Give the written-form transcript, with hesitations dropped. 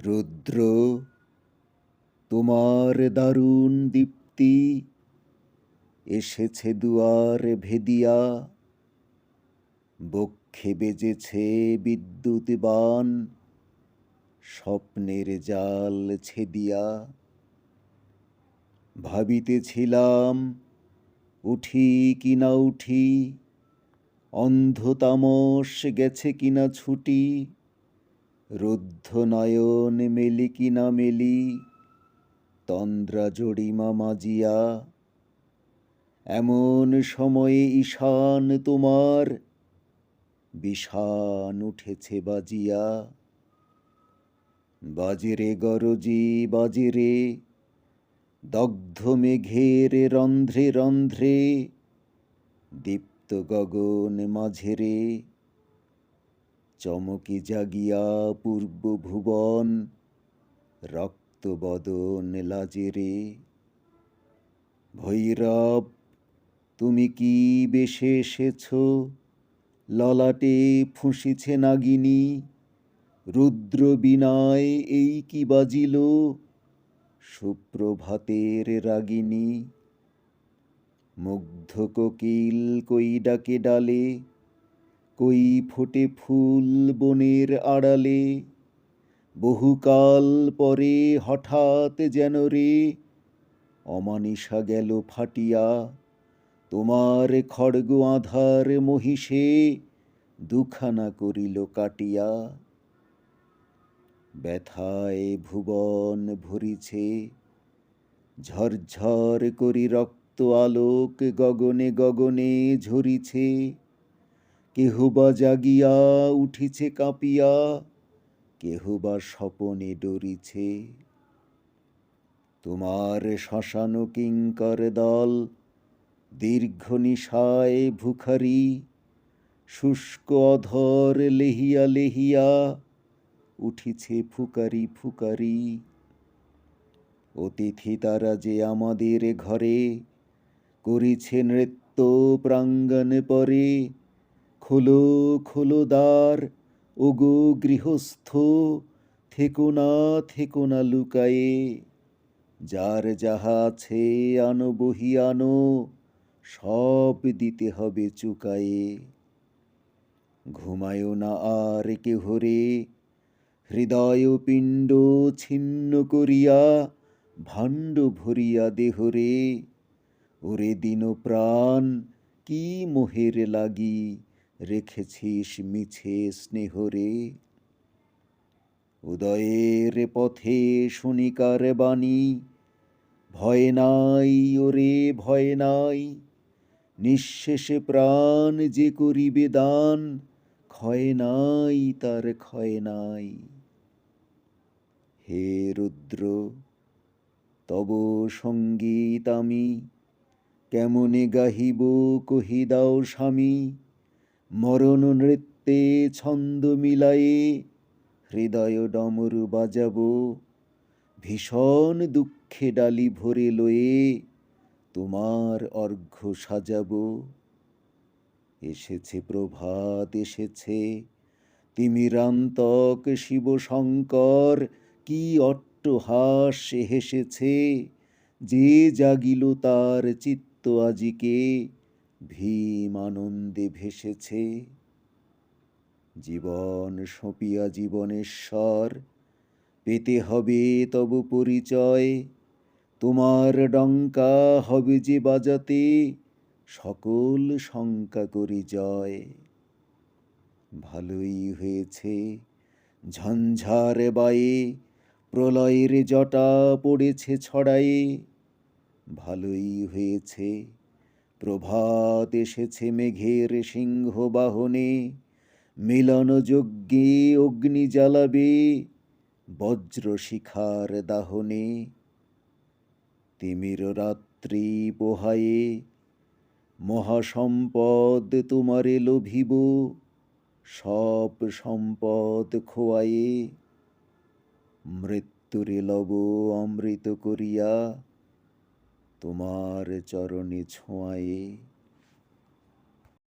রুদ্র, তোমার দারুণ দীপ্তি এসেছে দুয়ার ভেদিয়া, বক্ষে বেজেছে বিদ্যুৎ বাণ, স্বপ্নের জাল ছেদিয়া। ভাবিতেছিলাম উঠি কিনা উঠি, অন্ধ তামস গেছে কিনা ছুটি, রুদ্ধ নয়ন মেলি কিনা মেলি, তন্দ্রা জড়িমা মাজিয়া। এমন সময়ে ঈশান তোমার বিষাণ উঠেছে বাজিয়া। বাজেরে গরজি বাজেরে, দগ্ধ মেঘের রন্ধ্রে রন্ধ্রে, দীপ্ত গগন মাঝেরে, চমকি জাগিয়া পূর্ব ভুবন, রক্ত বদন লাজেরে। ভৈরব, তুমি কি বেশে এসেছ, ললাটে ফুঁসিছে নাগিনী, রুদ্র বীণায় এই কি বাজিল, সুপ্রভাতের রাগিনী। মুগ্ধ কোকিল কই ডাকে ডালে, কই ফোটে ফুল বনের আড়ালে, বহুকাল পরে হঠাৎ যেন রে অমানিশা গেল ফাটিয়া। তোমার খড়গ আঁধার মহিষে দুখানা করিল কাটিয়া। ব্যথায় ভুবন ভরিছে, ঝরঝর করি রক্ত আলোক গগনে গগনে ঝরিছে। কেহ বা জাগিয়া উঠিছে কাঁপিয়া, কেহ বা স্বপনে ডরিছে। তোমার শ্মশান কিঙ্কর দল দীর্ঘ নিশায় ভুখারী, শুষ্ক অধর লেহিয়া লেহিয়া উঠিছে ফুকারি ফুকারি। অতিথি তারা যে আমাদের ঘরে, করিছে নৃত্য প্রাঙ্গণে পরে। খোলো খোলো দ্বার, ওগো গৃহস্থ, থেকো না লুকায়ে। যার যাহা আছে আনো বহি আনো, সব দিতে হবে চুকায়ে। ঘুমায়ো না আর কেহ রে, হৃদয় পিণ্ড ছিন্ন করিয়া, ভাণ্ড ভরিয়া দেহরে। ওরে দিন প্রাণ, কি মোহের লাগি রেখেছিস মিছে স্নেহরে। উদয়ের পথে শুনিকার বাণী, ভয় নাই ওরে ভয় নাই, নিঃশেষে প্রাণ যে করিবে দান, ক্ষয় নাই তার ক্ষয় নাই। হে রুদ্র, তব সঙ্গীত আমি কেমনে গাহিব কহি দাও স্বামী। মরণ নৃত্যে ছন্দ মিলায়ে, হৃদয় ডমরু বাজাবো। ভীষণ দুঃখে ডালি ভরে লয়ে, তোমার অর্ঘ্য সাজাবো। এসেছে প্রভাত এসেছে, তিমিরান্তক শিব শঙ্কর, কি অট্টহাস হেসেছে। যে জাগিল তার চিত্ত আজিকে, ভীম আনন্দে ভেসেছে। জীবন সঁপিয়া জীবনেশ্বর, পেতে হবে তব পরিচয়। তোমার ডঙ্কা হবে যে বাজাতে, সকল শঙ্কা করি জয়। ভালোই হয়েছে ঝঞ্ঝার বায়ে, প্রলয়ের জটা পড়েছে ছড়ায়ে। ভালোই হয়েছে প্রভাত এসেছে মেঘের সিংহ বাহনে, মিলন যজ্ঞে অগ্নি জ্বালাবে, বজ্র শিখার দাহনে। তিমির রাত্রি পোহায়ে, মহাসম্পদ তোমারে লোভিব, সব সম্পদ খোয়ায়ে। মৃত্যুরে লব অমৃত করিয়া, তোমার চরণে ছোঁয়ায়ে।